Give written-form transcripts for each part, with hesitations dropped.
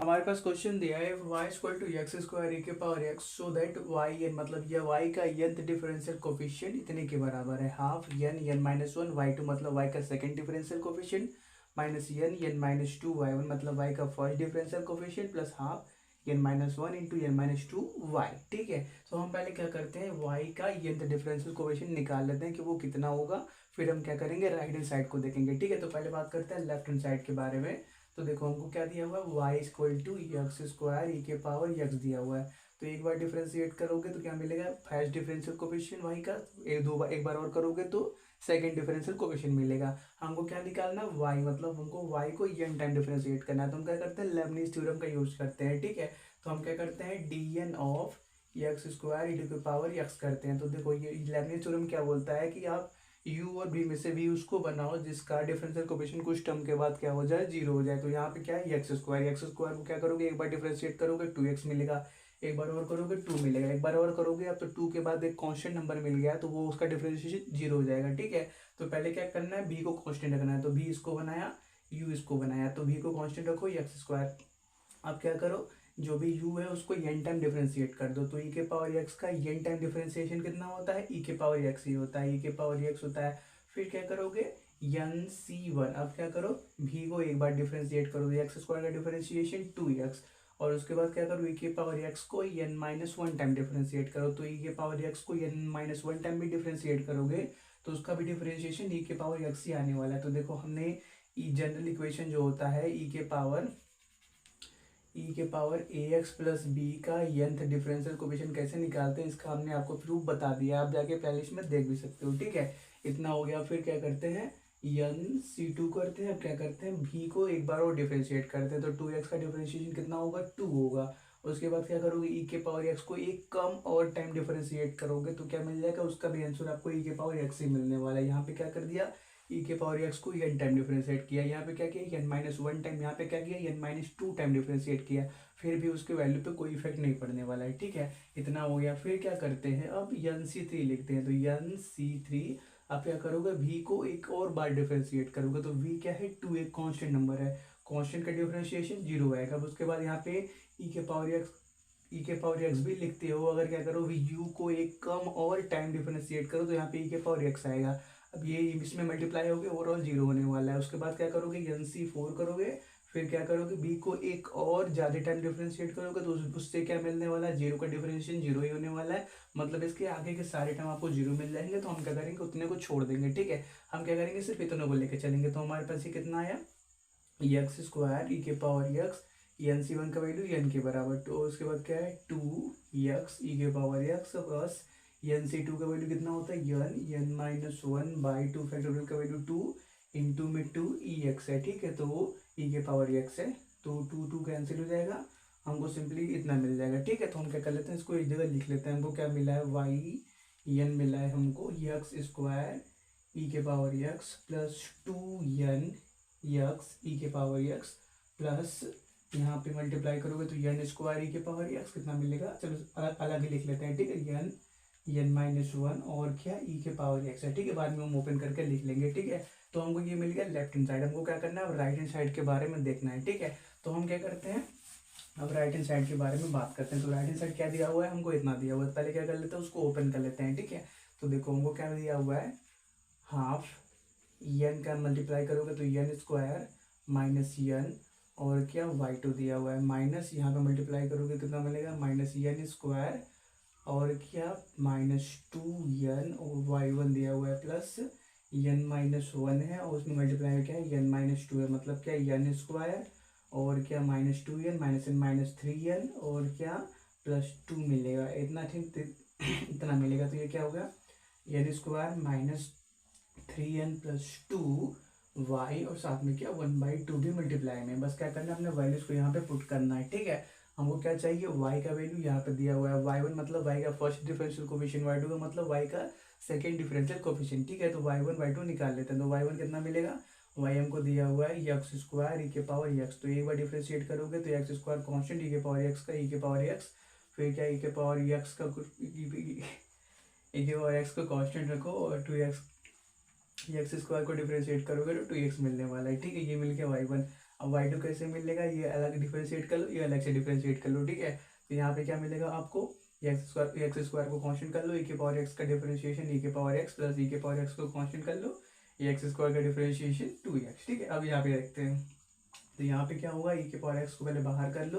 हमारे पास क्वेश्चन दिया है y equal to x square e के power x so that y n मतलब यह y का nth डिफरेंशियल कोफिशिएंट इतने के बराबर है half n minus one y two मतलब y का second differential coefficient minus n minus two y one मतलब y का first differential coefficient plus half n minus one into n minus two y. ठीक है, तो हम पहले क्या करते हैं y का nth डिफरेंशियल कोफिशिएंट निकाल लेते हैं कि वो कितना होगा, फिर हम क्या करेंगे राइट हैंड साइड को देखेंगे। ठीक है, तो पहले बात करते हैं लेफ्ट हैंड साइड के बारे में। तो देखो हमको क्या दिया हुआ है Y equal to x square ई के पावर एक्स दिया हुआ है। तो एक बार डिफरेंशिएट करोगे तो क्या मिलेगा, फर्स्ट डिफरेंशियल कोफिशिएंट वाई का, एक बार और करोगे तो सेकंड डिफरेंशियल कोफिशिएंट मिलेगा। हमको क्या निकालना है वाई, मतलब हमको वाई को एन टाइम डिफरेंशिएट करना है। तो हम क्या करते हैं लेबनीज थ्योरम का यूज करते हैं। ठीक है, तो हम क्या करते हैं d n of x square e to power x करते हैं। तो देखो ये लेबनीज थ्योरम क्या बोलता है कि आप u और b में से भी उसको बनाओ जिसका डिफरेंशियल कोफिशिएंट कुछ टर्म के बाद क्या हो जाए, जीरो हो जाए। तो यहाँ पे क्या है एक्स स्क्वायर को क्या करोगे, एक बार डिफरेंशिएट करोगे 2x मिलेगा, एक बार और करोगे 2 मिलेगा, एक बार और करोगे अब तो 2 के बाद एक कांस्टेंट नंबर मिल गया तो वो उसका डिफरेंशिएशन जीरो हो जाएगा। ठीक है, तो पहले क्या करना है b को कांस्टेंट रखना है। तो b इसको बनाया, u इसको बनाया, तो b को कांस्टेंट रखो एक्स स्क्वायर। अब क्या करो, जो भी u है उसको n टाइम डिफरेंशिएट कर दो। तो e के पावर x का n टाइम डिफरेंशिएशन कितना होता है, e के पावर x ही होता है, e के पावर x होता है। फिर क्या करोगे n c1। अब क्या करो v को एक बार डिफरेंशिएट करो, एक्स स्क्वायर का डिफरेंशिएशन 2x, और उसके बाद क्या करो e के पावर x को n minus one time differentiate करो। तो e के पावर x को n माइनस वन टाइम भी डिफरेंशिएट करोगे तो उसका भी डिफरेंशिएशन e के पावर x ही आने वाला है। तो देखो हमने जनरल इक्वेशन जो होता है ई के पावर ए एक्स प्लस बी का nth डिफरेंशियल कोफिशिएंट कैसे निकालते हैं इसका हमने आपको प्रूफ बता दिया, आप जाके प्लेलिस्ट में देख भी सकते हो। ठीक है, इतना हो गया। फिर क्या करते हैं एन सी टू करते हैं। अब क्या करते हैं भी को एक बार और डिफरेंशिएट करते हैं। तो 2x का डिफरेंशिएशन कितना होगा, 2 होगा। उसके बाद क्या करोगे ई के पावर एक्स को एक कम और टाइम डिफरेंशिएट करोगे तो क्या मिल जाएगा, उसका भी आंसर आपको ई के पावर एक्स ही मिलने वाला है। यहाँ पे क्या कर दिया, ई के पावर एक्स को एन टाइम डिफरेंशिएट किया, यहाँ पे क्या किया एन माइनस वन टाइम, यहाँ पे क्या किया n minus two time differentiate किया। फिर भी उसके वैल्यू पे कोई इफेक्ट नहीं पड़ने वाला है। ठीक है, इतना हो गया। फिर क्या करते हैं अब एन सी थ्री लिखते हैं। तो एन सी थ्री आप क्या करोगे v को एक और बार डिफरेंशिएट करोगे। तो v क्या है, टू एक कांस्टेंट नंबर है, कांस्टेंट का डिफरेंशिएशन जीरो आएगा। अब उसके बाद यहाँ पे ई के पावर एक्स भी लिखते हो। अगर क्या करो u को एक कम और टाइम डिफरेंशिएट करो तो यहाँ पे ई के पावर एक्स आएगा। अब ये इसमें मल्टीप्लाई होकर ओवरऑल जीरो होने वाला है। उसके बाद क्या करोगे एन सी फोर करोगे। फिर क्या करोगे बी को एक और ज्यादा टाइम डिफरेंशिएट करोगे तो उससे क्या मिलने वाला है, जीरो का डिफरेंशिएशन जीरो ही होने वाला है। मतलब इसके आगे के सारे टर्म आपको जीरो मिल जाएंगे। तो हम क्या करेंगे उतने को छोड़ देंगे। ठीक है, हम क्या करेंगे सिर्फ इतने को लेकर चलेंगे। तो हमारे पास ये कितना आया, एक्स स्क्वायर ई के power x n c one का वैल्यू एन के बराबर। तो उसके बाद क्या है टू एक्स ई के power x plus n c two का वैल्यू कितना होता है n minus one by two factorial का वैल्यू टू इंटू में टू ई एक्स है। ठीक है, तो वो ई के पावर एक्स है। तो टू टू कैंसिल हो जाएगा, हमको सिंपली इतना मिल जाएगा। ठीक है, तो हम क्या कर लेते हैं इसको एक जगह लिख लेते हैं। हमको क्या मिला है वाई एन मिला है हमको एक्स स्क्वायर ई के power x plus two N X ई के पावर एक्स प्लस यहाँ पे मल्टीप्लाई करोगे तो एन स्क्वायर ई के पावर एक्स कितना मिलेगा, चलो अलग अलग ही लिख लेते हैं। ठीक है, एन माइनस वन और क्या ई के पावर एक्स है। ठीक है, बाद में हम ओपन करके लिख लेंगे। ठीक है, तो हमको ये मिल गया लेफ्ट हैंड साइड। हमको क्या करना है अब राइट हैंड साइड के बारे में देखना है। ठीक है, तो हम क्या करते हैं अब राइट हैंड साइड के बारे में बात करते हैं। तो राइट हैंड साइड क्या दिया हुआ है, हमको इतना दिया हुआ है। पहले क्या कर लेते हैं उसको ओपन कर लेते हैं। ठीक है, तो देखो हमको क्या दिया हुआ है हाफ एन का मल्टीप्लाई करोगे तो एन स्क्वायर माइनस एन और क्या वाई टू दिया हुआ है, माइनस यहाँ पे मल्टीप्लाई करोगे कितना मिलेगा माइनस एन स्क्वायर और क्या माइनस टू एन और वाई वन दिया हुआ है प्लस एन माइनस वन है और उसमें मल्टीप्लाई क्या है एन माइनस टू है। मतलब क्या एन स्क्वायर और क्या minus two n minus three n और क्या प्लस टू मिलेगा। इतना ठीक इतना मिलेगा। तो ये क्या होगा n square minus three n plus two y और साथ में क्या वन बाई टू भी मल्टीप्लाई में। बस क्या करना है अपने वैल्यूज को यहाँ पे पुट करना है। ठीक है, हमको क्या चाहिए y का वैल्यू यहाँ पे दिया हुआ है वाई वन मतलब y का first differential coefficient, y two का मतलब y का सेकंड डिफरेंशियल कोफिशिएंट। ठीक है, तो y1 y2 निकाल लेते हैं। तो y1 कितना मिलेगा, y हमको दिया हुआ है एक्स स्क्वायर ई के पावर एक्स। तो एक बार डिफरेंशिएट करोगे तो एक्स स्क्वायर कॉन्स्टेंट ई के पावर एक्स का ई के पावर एक्स, फिर क्या ई के पावर एक्स का ई के पावर एक्स को कॉन्स्टेंट रखो और टू एक्स स्क्वायर को डिफरेंशिएट करोगे तो टू एक्स मिलने वाला है। ठीक है, ये मिल गया वाई वन। अब वाई टू कैसे मिलेगा, ये अलग डिफ्रेंशिएट कर लो, ये अलग से डिफ्रेंशिएट कर लो, ठीक है। तो यहाँ पे क्या मिलेगा आपको, एक्स स्क्वायर को कांस्टेंट कर लो, ई के पावर एक्स का डिफरेंशिएशन ई के पावर एक्स प्लस ई के पावर एक्स को कांस्टेंट कर लो, ये एक्स स्क्वायर का डिफरेंशिएशन 2x, ठीक है। अब यहाँ पे देखते हैं, तो यहाँ पे क्या होगा, ई के पावर एक्स को पहले बाहर कर लो,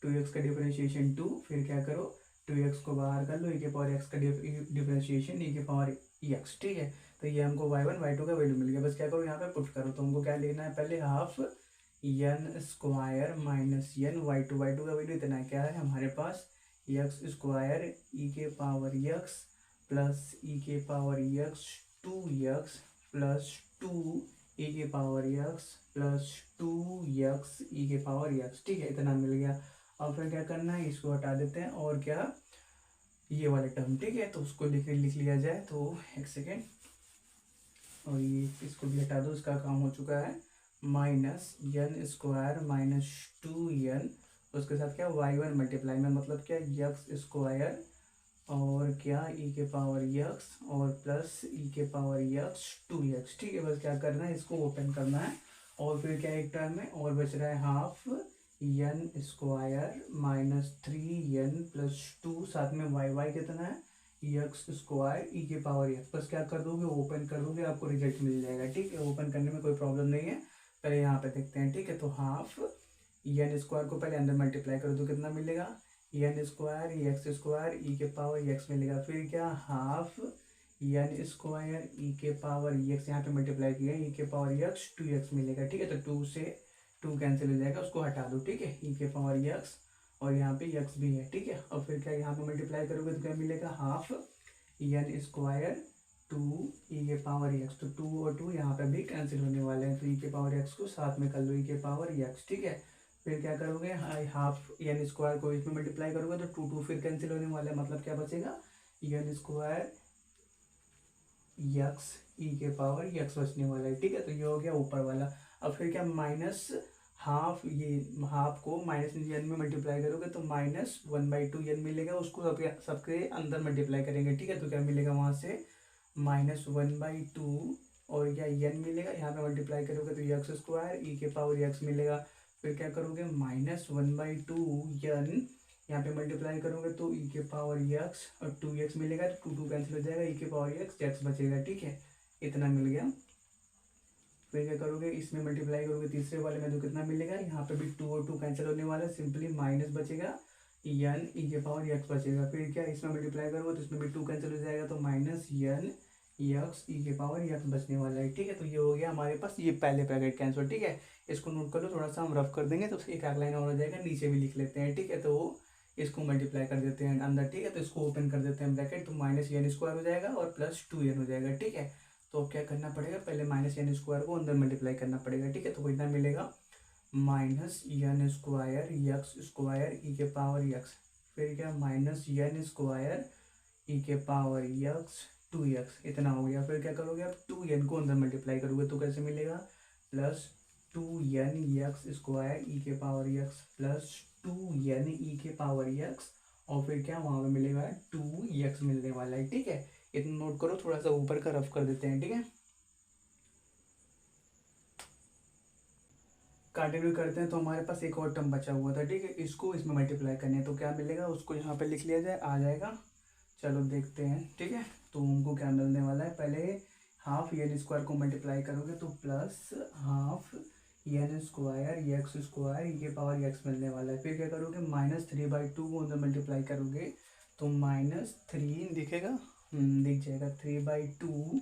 2x का डिफरेंशिएशन 2, फिर क्या करो 2x को बाहर कर लो, ई के पावर एक्स का डिफरेंशिएशन ई के पावर एक्स, ठीक है। तो ये हमको y1 y2 का वैल्यू मिल गया, बस क्या करो यहाँ पे पुट करो। तो हमको क्या लिखना है, पहले half N square minus n y two का वैल्यू इतना है, क्या है हमारे पास एक्स स्क्वायर ई के पावर एक्स प्लस ई के पावर एक्स 2x प्लस 2 ई के पावर एक्स प्लस 2x ई के पावर एक्स, ठीक है, इतना मिल गया। अब फिर क्या करना है, इसको हटा देते हैं, और क्या ये वाले टर्म, ठीक है, तो उसको लिख लिया जाए। तो एक सेकेंड, और ये इसको भी हटा दो, इसका काम हो चुका है, minus N square minus 2n, उसके साथ क्या y1 मल्टीप्लाई में, मतलब क्या एक्स स्क्वायर और क्या ई के पावर एक्स और प्लस ई के पावर एक्स 2x, ठीक है। बस क्या करना है, इसको ओपन करना है, और फिर क्या एक टर्म है और बच रहा है half an square minus 3n plus 2, साथ में वाई कितना है एक्स स्क्वायर ई के पावर एक्स, बस क्या कर दोगे ओपन कर दोगे, आपको रिजल्ट मिल जाएगा, ठीक है। ओपन करने में कोई प्रॉब्लम नहीं है, पहले यहाँ पे देखते हैं, ठीक है। तो हाफ एन स्क्वायर को पहले अंदर मल्टीप्लाई करो तो कितना मिलेगा, एन स्क्वायर एक्स स्क्वायर ई के पावर एक्स मिलेगा, फिर क्या हाफ एन स्क्वायर ई के पावर एक्स, यहाँ पे मल्टीप्लाई किया ई के पावर एक्स 2x मिलेगा, ठीक है। तो 2 से 2 कैंसिल हो जाएगा, उसको हटा दो, ठीक है, ई के पावर एक्स और यहाँ पे एक्स भी है, ठीक है। और फिर क्या यहाँ पे मल्टीप्लाई करोगे तो क्या मिलेगा, हाफ एन स्क्वायर 2 ई के पावर एक्स, तो 2 और 2 यहाँ पे भी कैंसिल होने वाले हैं, तो ई के पावर एक्स को साथ में कर लो, ई के पावर एक्स, ठीक है। फिर क्या करोगे, हाफ एन स्क्वायर को इसमें मल्टीप्लाई करोगे तो 2 फिर कैंसिल होने वाला है, मतलब क्या बचेगा एन स्क्वायर एक्स ई के पावर एक्स बचने वाला है, ठीक है। तो ये हो गया ऊपर वाला। अब फिर क्या माइनस हाफ, ये हाफ को माइनस एन में मल्टीप्लाई करोगे तो -1/2 एन मिलेगा, उसको सबके अंदर मल्टीप्लाई करेंगे, ठीक है। तो क्या मिलेगा वहाँ से -1/2 और क्या एन मिलेगा, यहाँ पे मल्टीप्लाई करोगे तो एक्स स्क्वायर ई के पावर एक्स मिलेगा। फिर क्या करोगे -1/2 एन, यहाँ पे मल्टीप्लाई करोगे तो ई के पावर एक्स और 2x मिलेगा, तो 2 कैंसिल हो जाएगा, ई के पावर एक्स बचेगा, ठीक है, इतना मिल गया। फिर क्या करोगे, इसमें मल्टीप्लाई करोगे तीसरे वाले में तो कितना मिलेगा, यहाँ पे भी 2 और 2 कैंसिल होने वाला है, सिंपली माइनस बचेगा एन ई के पावर एक्स बचेगा। फिर क्या इसमें मल्टीप्लाई करोगे तो इसमें भी 2 कैंसिल हो जाएगा, तो माइनस एन एक्स ई के पावर एक्स बचने वाला है, ठीक है। तो ये हो गया हमारे पास ये पहले ब्रैकेट का आंसर, ठीक है। इसको नोट कर लो, थोड़ा सा हम रफ कर देंगे तो एक आग लाइन और हो जाएगा, नीचे भी लिख लेते हैं, ठीक है। तो इसको मल्टीप्लाई कर देते हैं अंदर, ठीक है। तो इसको ओपन कर देते हैं ब्रैकेट, तो माइनस एन स्क्वायर हो जाएगा और प्लस 2n हो जाएगा, ठीक है। तो अब क्या करना पड़ेगा, पहले माइनस एन स्क्वायर को अंदर मल्टीप्लाई करना पड़ेगा, ठीक है। तो कितना मिलेगा minus N square X square ई के पावर एक्स, फिर क्या माइनस एन स्क्वायर ई के पावर एक्स 2x, इतना हो गया। फिर क्या करोगे, अब 2n को अंदर मल्टीप्लाई करोगे तो कैसे मिलेगा, प्लस 2n एक्स स्क्वायर ई के पावर एक्स प्लस 2n ई के पावर एक्स, और फिर क्या वहाँ पे मिलेगा 2x मिलने वाला है, ठीक है। इतना नोट करो, थोड़ा सा ऊपर का रफ कर देते हैं, ठीक है। कंटिन्यू करते हैं, तो हमारे पास एक और टर्म बचा हुआ था, ठीक है, इसको इसमें मल्टीप्लाई करने हैं, तो क्या मिलेगा उसको यहाँ पे लिख लिया जाए, आ जाएगा। चलो देखते हैं, ठीक है। तो हमको क्या मिलने वाला है, पहले हाफ एन स्क्वायर को मल्टीप्लाई करोगे तो plus half N square X square ई के पावर एक्स मिलने वाला है। फिर क्या करोगे, -3/2 को अंदर मल्टीप्लाई करोगे तो -3 दिखेगा, दिख जाएगा 3/2,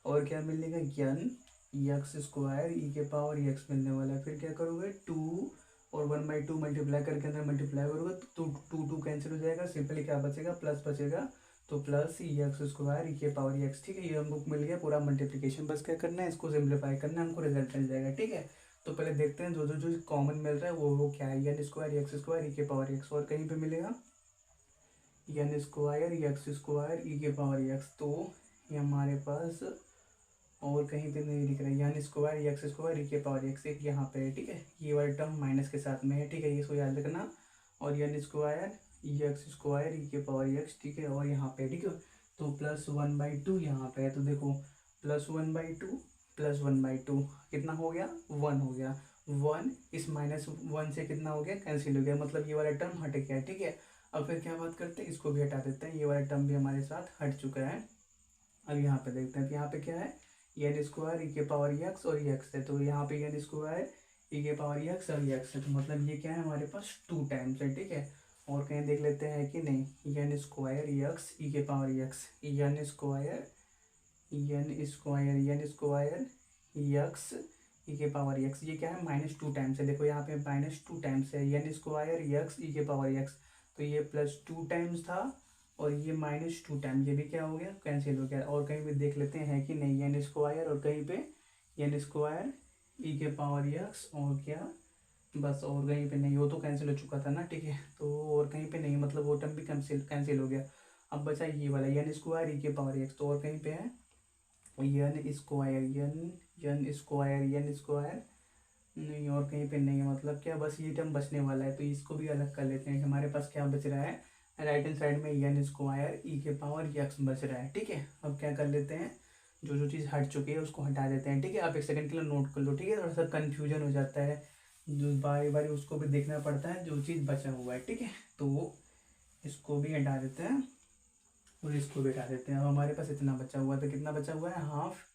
और क्या मिलेगा एन एक्स स्क्वायर ई के पावर एक्स मिलने वाला है। फिर क्या करोगे 2 और 1/2 मल्टीप्लाई करके अंदर मल्टीप्लाई करोगे तो 2 कैंसिल हो जाएगा, सिंपली क्या बचेगा प्लस बचेगा, तो प्लस एक्स स्क्वायर ई के पावर एक्स, ठीक है। ये हमको मिल गया पूरा मल्टीप्लिकेशन, बस क्या करना है इसको सिंप्लीफाई करना है, हमको रिजल्ट मिल जाएगा, ठीक है। तो पहले देखते हैं जो कॉमन मिल रहा है वो क्या है, एन स्क्वायर एक्स स्क्वायर ई के पावर एक्स, और कहीं पे मिलेगा एन स्क्वायर एक्स स्क्वायर ई के पावर एक्स, तो ये हमारे पास और कहीं पे नहीं दिख रहा है, एन स्क्वायर एक्स स्क्वायर ई के पावर एक्स, एक यहाँ पे है, ठीक है। ये वाला टर्म माइनस के साथ में है, ठीक है, ये इसको याद रखना। और एन स्क्वायर एक्स स्क्वायर ई के पावर एक्स, ठीक है, और यहाँ पे, ठीक है। तो +1/2 यहाँ पे है, तो देखो +1/2 +1/2 कितना हो गया 1 हो गया, वन, इस -1 से कितना हो गया, कैंसिल हो गया, मतलब ये वाला टर्म हट गया, ठीक है। अब फिर क्या बात करते हैं, इसको भी हटा देते हैं, ये वाला टर्म भी हमारे साथ हट चुका है। अब यहाँ पे देखते हैं, यहाँ पे क्या है, एन स्क्वायर ई के पावर एक्स और एक्स है, तो यहाँ पे एन स्क्वायर ई के पावर एक्स और एक्स है, तो मतलब ये क्या है हमारे पास 2 टाइम्स है, ठीक है। और कहीं देख लेते हैं कि नहीं, एन स्क्वायर एक्स ई के power x, N square X ई के पावर एक्स, ये क्या है -2 टाइम्स है, देखो यहाँ पे -2 टाइम्स है, एन स्क्वायर एक्स ई के पावर एक्स, तो ये +2 टाइम्स था, और ये -2 टाइम, ये भी क्या हो गया, कैंसिल हो गया। और कहीं भी देख लेते हैं कि नहीं, एन स्क्वायर और कहीं पे एन स्क्वायर ई के पावर एक्स, और क्या, बस, और कहीं पे नहीं, वो तो कैंसिल हो चुका था ना, ठीक है। तो और कहीं पे नहीं, मतलब वो टर्म भी कैंसिल हो गया। अब बचा ये वाला एन स्क्वायर ई के पावर एक्स, तो और कहीं पे है एन स्क्वायर नहीं, और कहीं पे नहीं है, मतलब क्या, बस ये टर्म बचने वाला है, तो इसको भी अलग कर लेते हैं। हमारे पास क्या बच रहा है, राइट हैंड साइड में एन स्क्वायर ई के पावर एक्स बच रहा है, ठीक है। अब क्या कर लेते हैं, जो जो चीज़ हट चुकी है उसको हटा देते हैं, ठीक है। आप एक सेकंड के लिए नोट कर लो, ठीक है, थोड़ा सा कन्फ्यूजन हो जाता है, जो बारी बारी उसको भी देखना पड़ता है, जो चीज़ बचा हुआ है, ठीक है। तो इसको भी हटा देते हैं और इसको भी हटा देते हैं। अब हमारे पास इतना बचा हुआ है, तो कितना बचा हुआ है, हाफ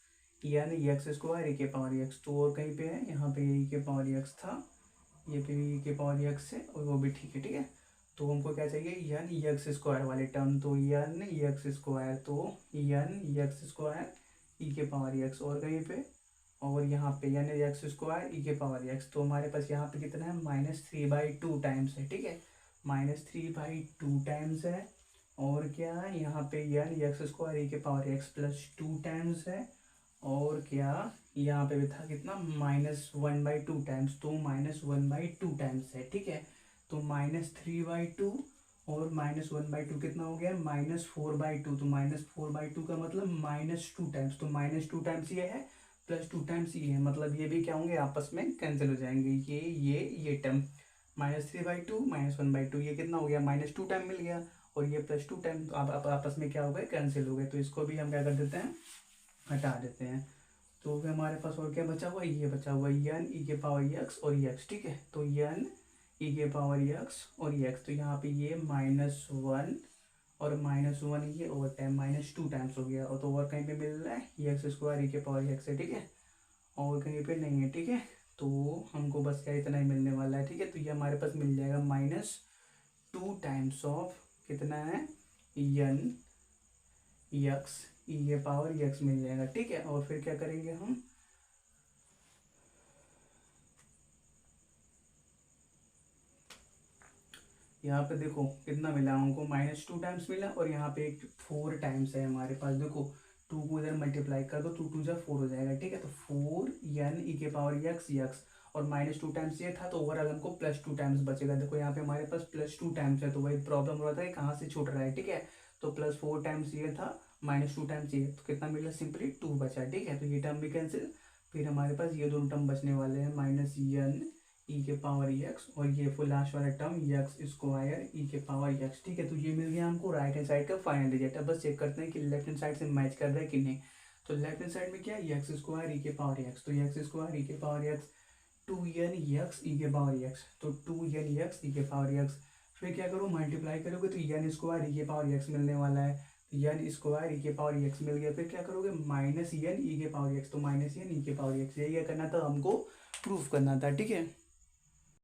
यानी एक्स स्क्वायर ई के पावर एक्स, तो और कहीं पे है, यहाँ पे ई के पावर एक्स था, ये पे भी ई के पावर एक्स है, और वो भी ठीक है, ठीक है। तो हमको क्या चाहिए, यन एक्स स्क्वायर वाले टर्म, तो यन एक्स स्क्वायर, तो यन एक्स स्क्वायर ई के पावर एक्स, और कहीं पे, और यहाँ पे यानी एक्स स्क्वायर ई के पावर एक्स, तो हमारे पास यहाँ पे कितना है, -3/2 टाइम्स है, ठीक है, -3/2 टाइम्स है। और क्या है, यहाँ पे यानी एक्स स्क्वायर ई के पावर एक्स +2 टाइम्स है, और क्या, यहाँ पे भी था कितना, -1/2 टाइम्स, तो -1/2 टाइम्स है, ठीक है। तो -3/2 और -1/2 कितना हो गया, -4/2, तो -4/2 का मतलब -2 टाइम्स, तो -2 टाइम्स ये है, +2 टाइम्स ये है, मतलब ये भी क्या होंगे, आपस में कैंसिल हो जाएंगे, ये टर्म -3/2 -1/2, ये कितना हो गया, -2 टाइम मिल गया, और ये +2 टाइम, तो आप आपस में क्या हो गए, कैंसिल हो गए, तो इसको भी हम क्या कर देते हैं, हटा देते हैं। तो फिर हमारे पास और क्या बचा हुआ, ये बचा हुआ एन ई के पावर एक्स और एक्स, ठीक है। तो एन ई के पावर एक्स और एक्स, तो यहाँ पे ये -1 और -1, ये ओवर टाइम -2 टाइम्स हो गया, और तो और कहीं पे मिल रहा है एक्स स्क्वायर ई के पावर एक्स है, ठीक है, और कहीं पे नहीं है, ठीक है। तो हमको बस क्या इतना ही मिलने वाला है, ठीक है। तो ये हमारे पास मिल जाएगा -2 टाइम्स ऑफ कितना है, एन एक्स ई के पावर एक्स मिल जाएगा, ठीक है। और फिर क्या करेंगे हम, यहाँ पे देखो कितना मिला हमको, -2 टाइम्स मिला, और यहाँ पे 4 टाइम्स है हमारे पास, देखो 2 को इधर मल्टीप्लाई कर दो, 2 2 जा 4 हो जाएगा, ठीक है। तो 4 एन ई के पावर एक्स एक्स, और -2 टाइम्स ये था, तो ओवरऑल हमको +2 टाइम्स बचेगा। देखो यहाँ पे हमारे पास +2 टाइम्स है, तो वही प्रॉब्लम हो रहा था कि कहाँ से छूट रहा है, ठीक है। तो +4 टाइम्स ये था, -2 टाइम्स ये, तो कितना मिला, सिंपली 2 बचा, ठीक है। तो ये टर्म भी कैंसिल, फिर हमारे पास ये दोनों टर्म बचने वाले हैं, -n ई के पावर एक्स, और ये फुल लास्ट वाला टर्म एक्स स्क्वायर ई के पावर एक्स, ठीक है। तो ये मिल गया हमको राइट हैंड साइड का फाइनल रिजल्ट। अब बस चेक करते हैं कि लेफ्ट हैंड साइड से मैच कर रहा है कि नहीं। तो लेफ्ट हैंड साइड में क्या है, एक्स स्क्वायर ई के पावर एक्स, तो एक्स स्क्वायर ई के पावर एक्स 2n एक्स ई के पावर एक्स, तो 2n एक्स ई के पावर एक्स, फिर क्या करो, मल्टीप्लाई करोगे तो n स्क्वायर ई के पावर एक्स मिलने वाला है, n स्क्वायर ई के पावर एक्स मिल गया, फिर क्या करोगे, -n ई के पावर एक्स, तो -n ई के पावर एक्स, यही क्या करना था हमको, प्रूफ करना था, ठीक है।